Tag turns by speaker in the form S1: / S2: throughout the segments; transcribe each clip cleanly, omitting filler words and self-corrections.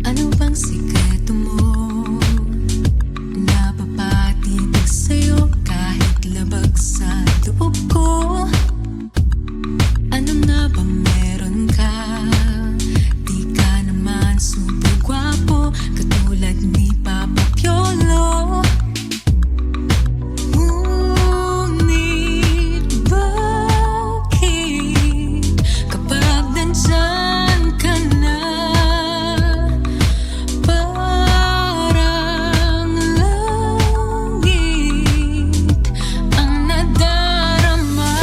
S1: Ano bang sikreto mo? Napapatitig sa'yo kahit labag sa loob ko. Ano na ba meron ka? Di ka naman super gwapo katulad ni Papa Piolo. Ngunit bakit kapag nandyan ka na, parang langit ang nadarama?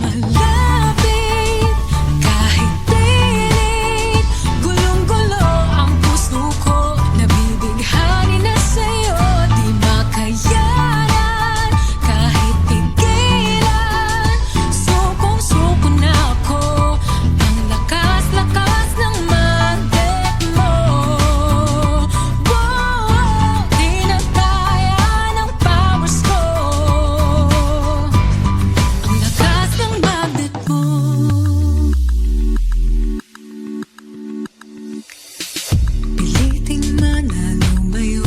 S1: Malapit kahit pilit, gulong-gulo ang puso ko. Nabibighani na sa'yo, di makayanan kahit pigilan. Sukong-suko na ako, ang lakas-lakas ng magnet mo. Wow, di na kaya ng powers ko, ang lakas ng magnet mo. Piliting manlumayo,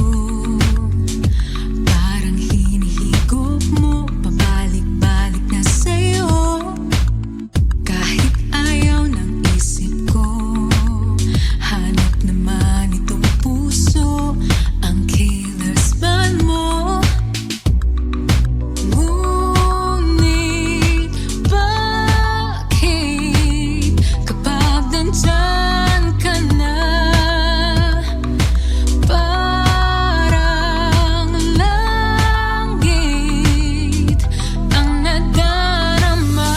S1: parang hinihigop mo, pabalik-balik na sa'yo. Kahit ayaw ng isip ko, hanap naman itong puso, ang killer's man mo. Ngunit bakit kapag nandyan ka na, parang langit ang nadarama?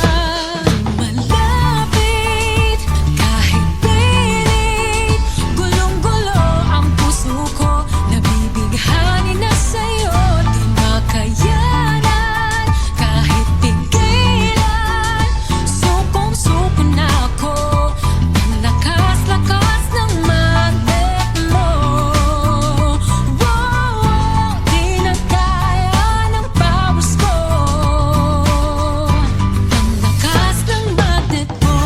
S1: Malapit kahit pilit, gulong-gulo ang puso ko. Nabibighani na sa'yo, di makayanan kahit pigilan. Sukong-suko na ako, ang lakas-lakas ng magnet mo. Wow, di na kaya ng powers ko, ang lakas ng magnet mo.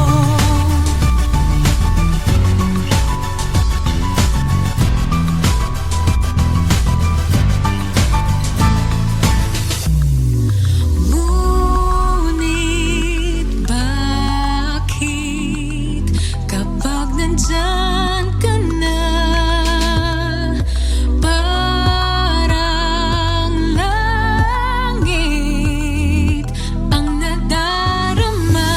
S1: Ngunit bakit kapag nandyan ka na, parang langit ang nadarama?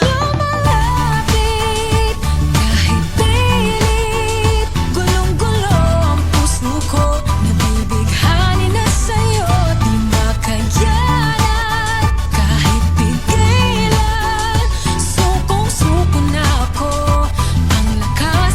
S1: Lumalapit kahit pilit, gulong-gulo ang puso ko. Nabibighani na sa'yo, di makayanan kahit pigilan. Sukong-suko na ako, ang lakas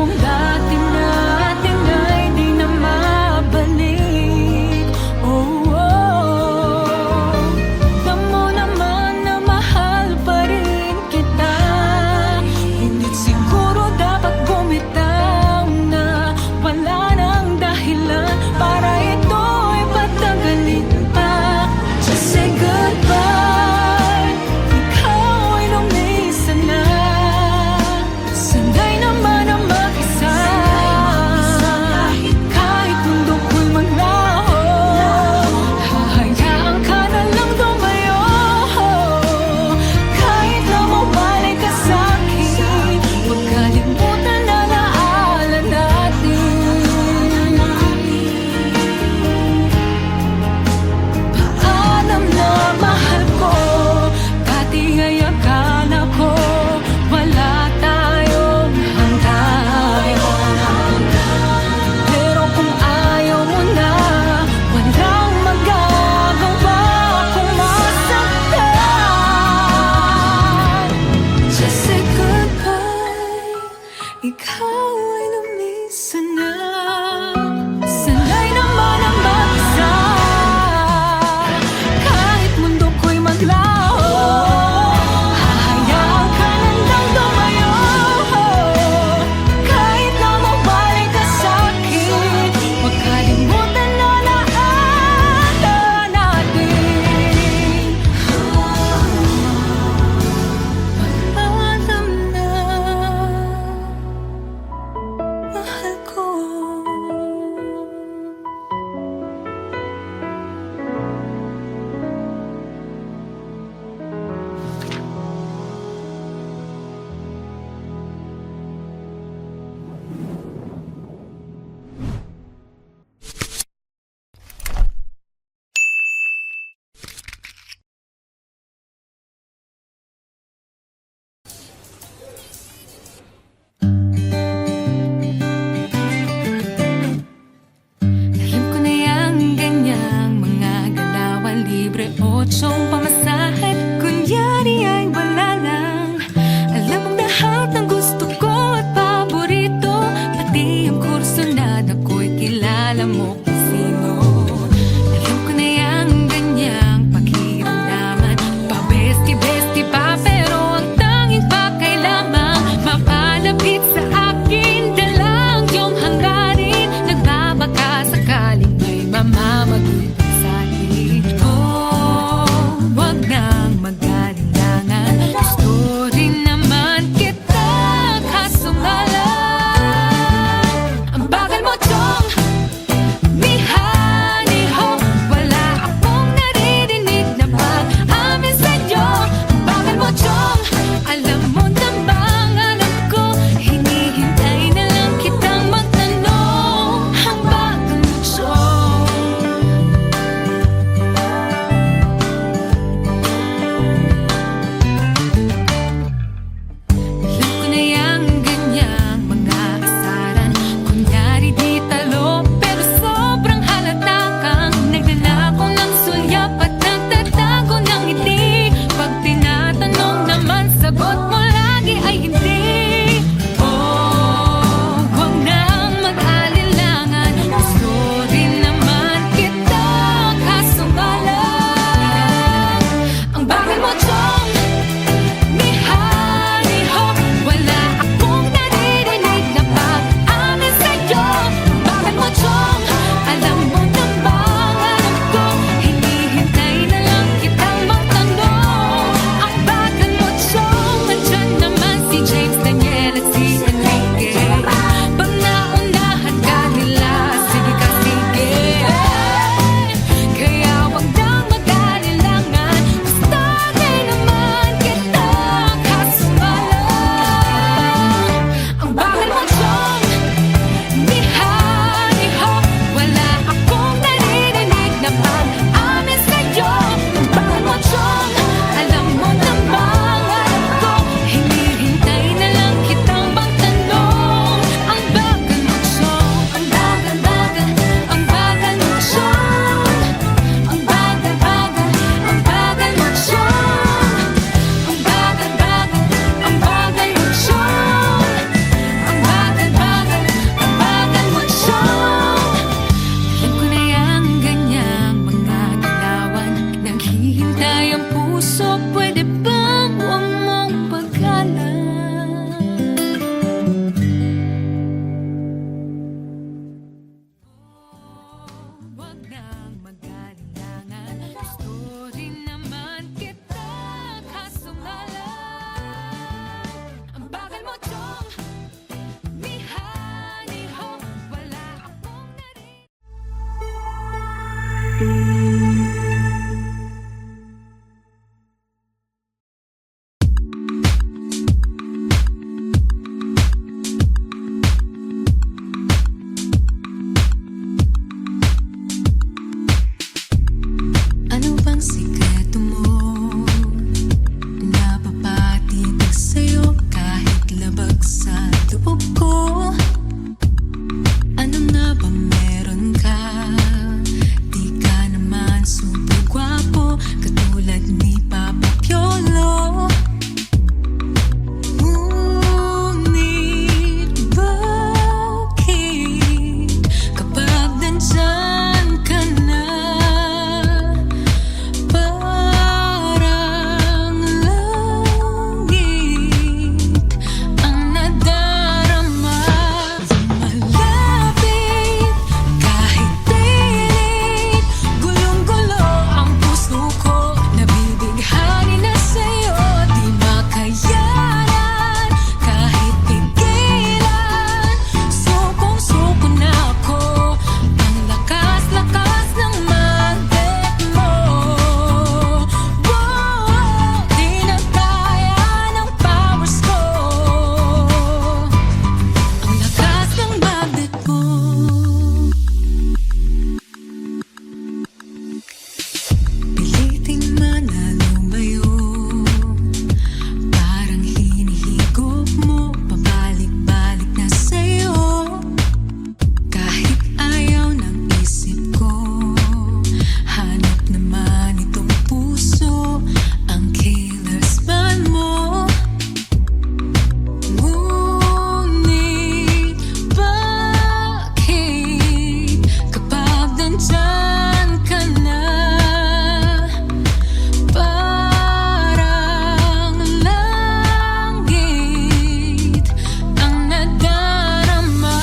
S1: Kung dati natin ay di na mabalik. Oh, oh. Alam mo naman na mahal pa rin kita. Hindi siguro dapat bumitaw na wala nang dahilan para ito'y patagalin pa. Just say goodbye. Ikaw ay lumisan na. Sanay naman ang mag-isa. Kahit mundo ko'y maglaho, hahayaan ka na lang lumayo. Kahit na mabalik ka sa'kin, huwag kalimutan na alaala natin. Paalam na mahal ko. Dati ay akala ko wala tayong hanggan. Pero kung ayaw mo na, walang magagawa kung masaktan. Just say goodbye. Ikaw ay lumisan na. Sanay naman ang mag-isa. Kahit mundo ko'y maglaho, hahayaan ka na lang lumayo. Kahit na mabalik ka sa'kin, huwag kalimutan na alaala natin. Paalam na, mahal ko. Alam ko na yang ganyang mga galawan, libre otsong pamasahe, kunyari ay wala lang. Alam mong lahat ng gusto ko at paborito, pati yung kurso na ako'y kilala mo kung sino. Alam ko na yang ganyang pakiramdaman, pa-bestie-bestie pa, pero ang tanging pakailangan mapalapit sa akin, dalang iyong hangarin. Nagbabaka sakaling may mamamagulong sa akin. Oh, wag nang mag-alinlangan. Gusto rin naman kita, kaso nga lang ang bagal mo, chong. Ano bang sikreto mo? Napapatitig sa'yo kahit labag sa loob ko. Ano nga ba meron ka? Di ka naman super gwapo katulad ni Papa Piolo. Ngunit bakit kapag nandyan ka na, parang langit ang nadarama? Malapit kahit pilit, gulong-gulo ang puso ko. Nabibighani na sa'yo, di makayanan kahit pigilan. Sukong-suko na ako, ang lakas-lakas ng magnet mo. Di na kaya ng powers ko, ang lakas ng magnet mo. Piliting manlumayo, parang hinihigop mo, pabalik-balik na sa'yo. Kahit ayaw ng isip ko, hanap naman itong puso, ang killer's man mo. Ngunit bakit kapag nandyan ka na, parang langit ang nadarama?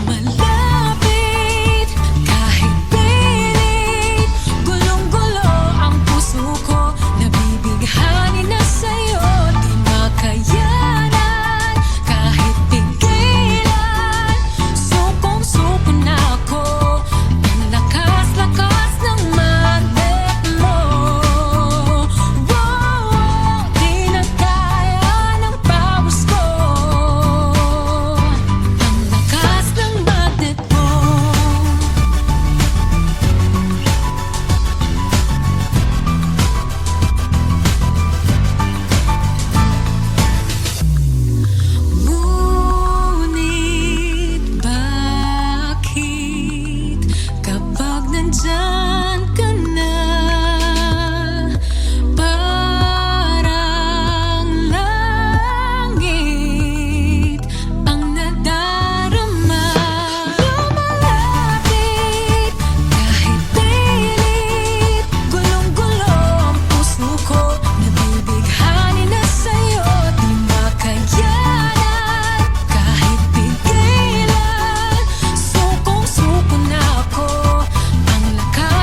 S1: Malapit kahit pilit, gulong-gulo ang puso ko. Nabibighani na sa'yo, di makayanan kahit pigilan. Sukong-suko na ako, ang lakas-lakas ng magnet mo. Di na kaya ng powers ko, ang lakas ng magnet mo. Ngunit bakit kapag nandyan ka na, parang langit ang nadarama? Lumalapit kahit pilit, gulong-gulo ang puso ko. Nabibighani na sa'yo, di makayanan kahit pigilan. Sukong-suko na ako, ang lakas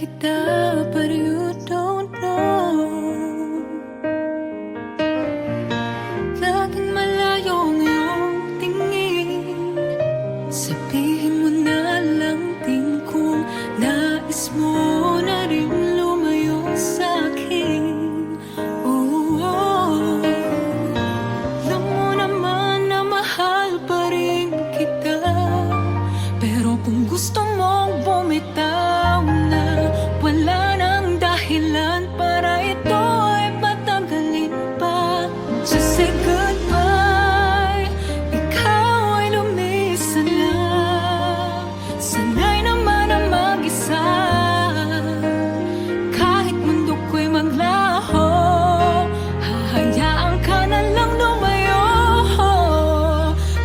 S1: kita, but you don't know. Laging malayo ang iyong tingin. Sabihin mo na lang din kung nais mo na rin lumayo sa'kin. Oh, oh. Alam mo naman na mahal pa rin kita, pero kung gusto mong bumitaw na, wala nang dahilan para ito ay patagalin pa. Just say goodbye, ikaw ay lumisan na. Sanay naman ang mag-isa, kahit mundo ko'y maglaho, hahayaan ka na lang lumayo.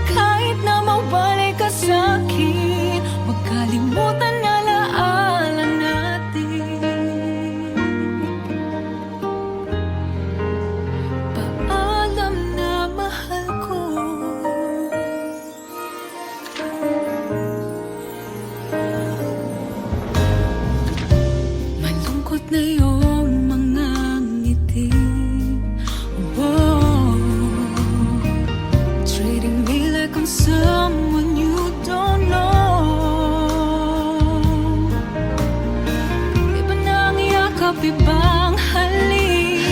S1: Kahit na mawalay ka sa'kin, huwag kalimutan na alaala natin. Paalam na mahal ko. Malungkot na iyong mga ngiti. Whoa. Treating me like I'm someone you don't know. Iba na ang yakap, ibang halik.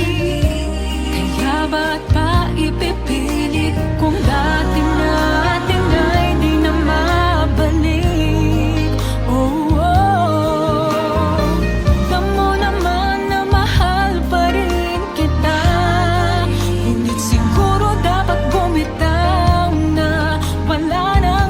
S1: Kaya ba't pa ipipilit kung dati natin ay di na mabalik? Oh, oh. Alam mo naman na mahal pa rin kita, ngunit siguro dapat bumitaw na. Wala na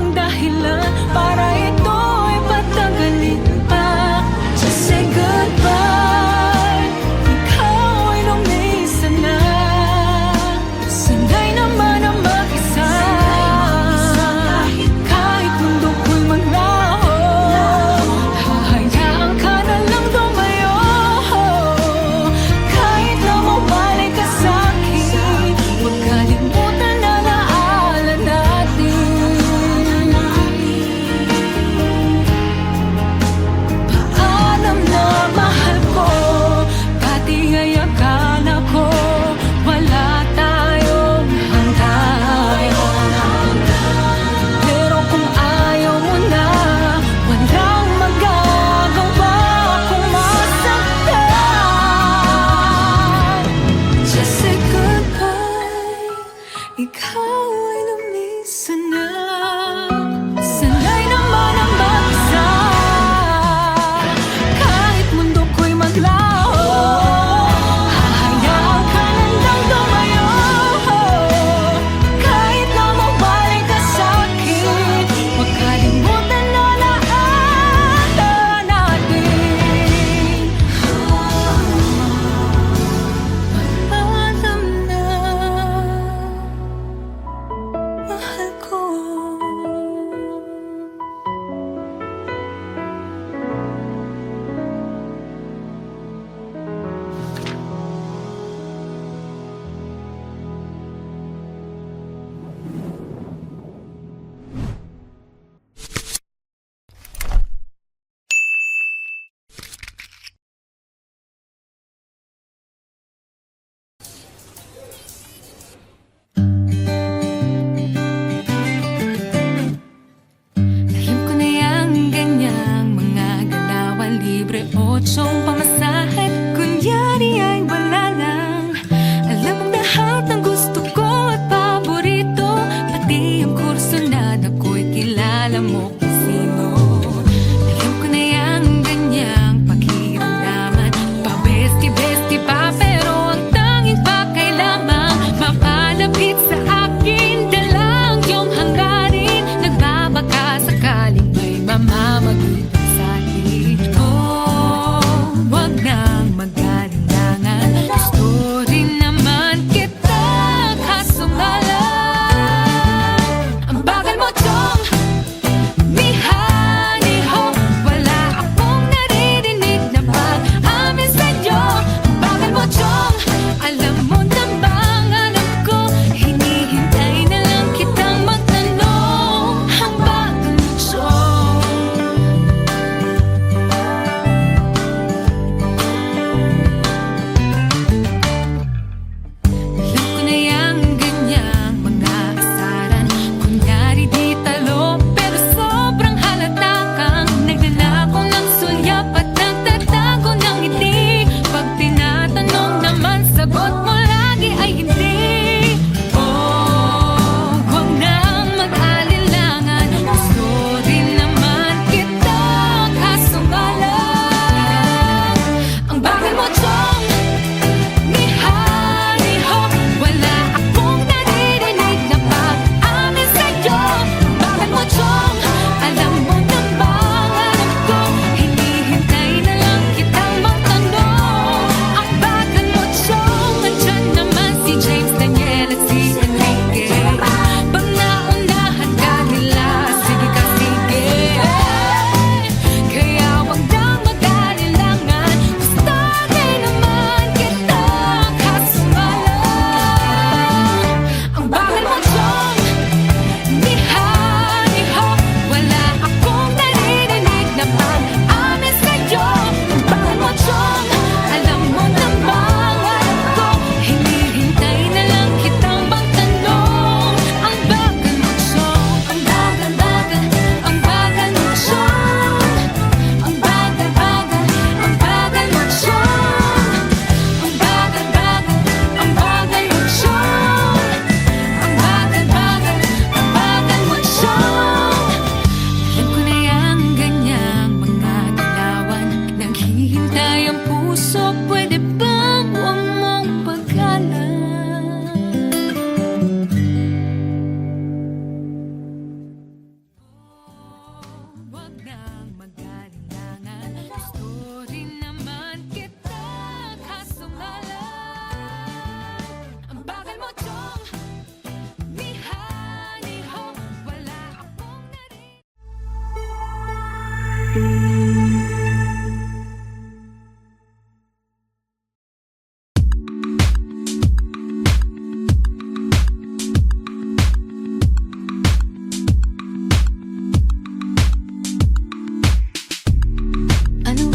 S1: Ano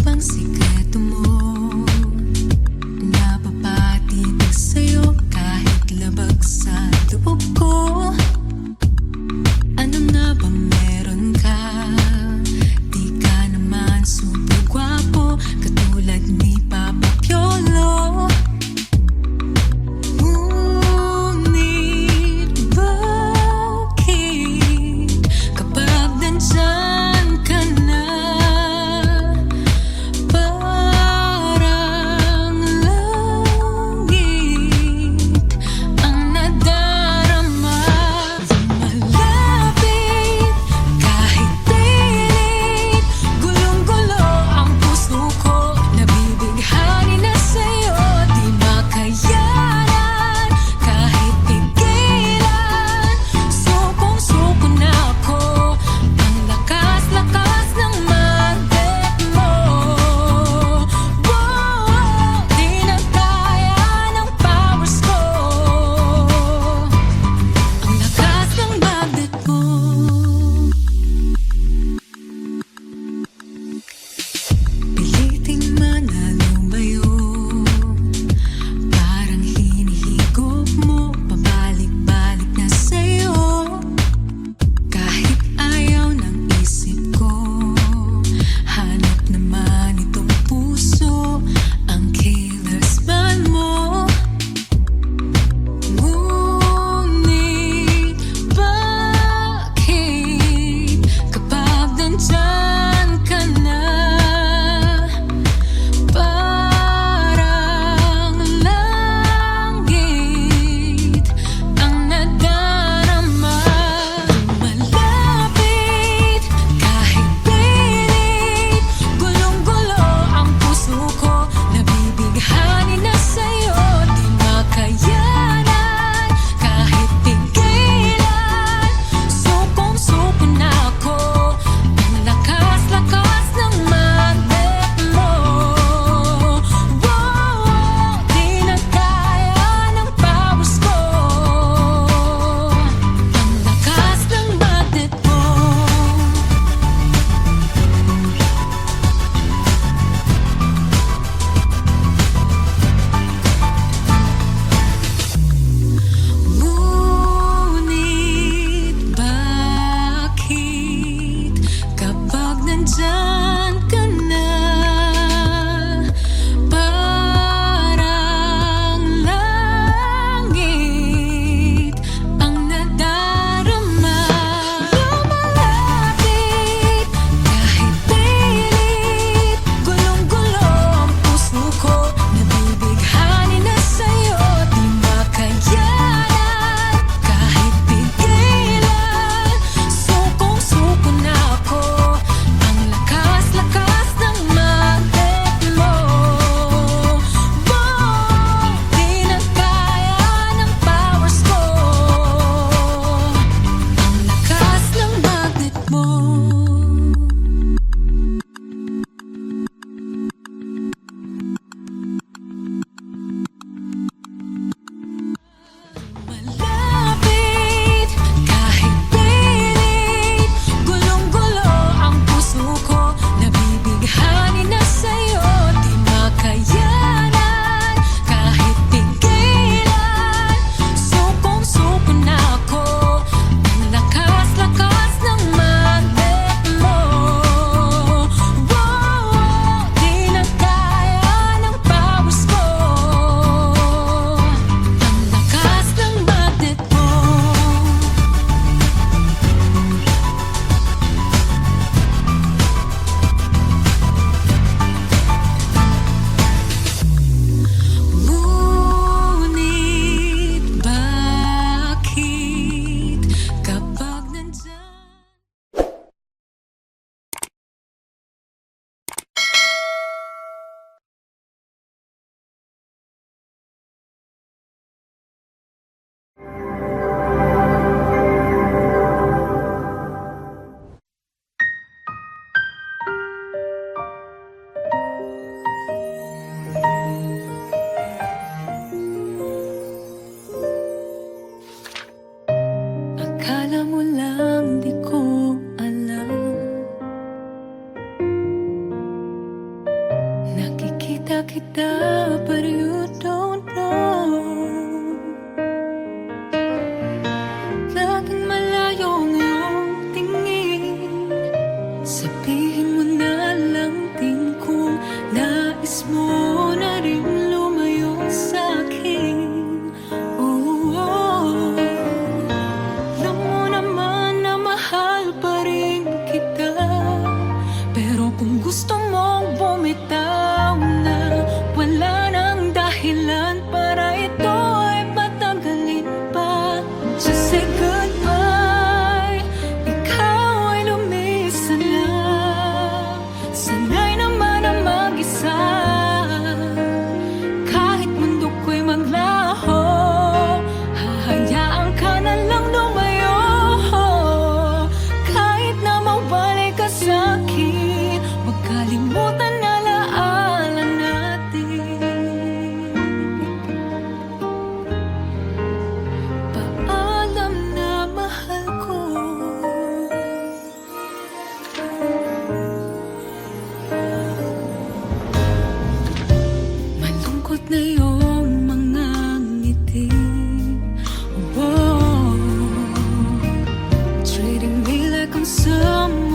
S1: bang sikreto mo? Napapatitig sa'yo kahit labag sa loob ko. Ano na ba meron ka? Di ka naman super gwapo katulad ni Papa Piolo. Ngunit bakit kapag nandyan ka na, parang langit ang nadarama? Malapit kahit pilit, gulong-gulo ang puso ko. Nabibighani na sa'yo, di makayanan kahit pigilan. Sukong-suko na ako, ang lakas-lakas ng magnet mo. Wow, di na kaya ng powers ko, ang lakas ng magnet mo. Piliting manlumayo, parang hinihigop mo, pabalik-balik na sa'yo. Kahit ayaw ng isip ko, hanap naman itong puso, ang killer's man mo. Ngunit bakit kapag nandyan ka na, parang langit ang nadarama? Malapit kahit pilit, gulong-gulo ang puso ko. Nabibighani na sa'yo, di makayanan kahit pigilan. Sukong-suko na ako, ang lakas-lakas ng magnet mo. Wow, di na kaya ng powers ko, ang lakas ng magnet mo. Ngunit bakit kapag nandyan ka na, parang langit ang nadarama? Lumalapit kahit pilit, gulong-gulo ang puso ko. Nabibighani na sa'yo, di makayanan kahit pigilan. Sukong-suko na ako, ang lakas consumo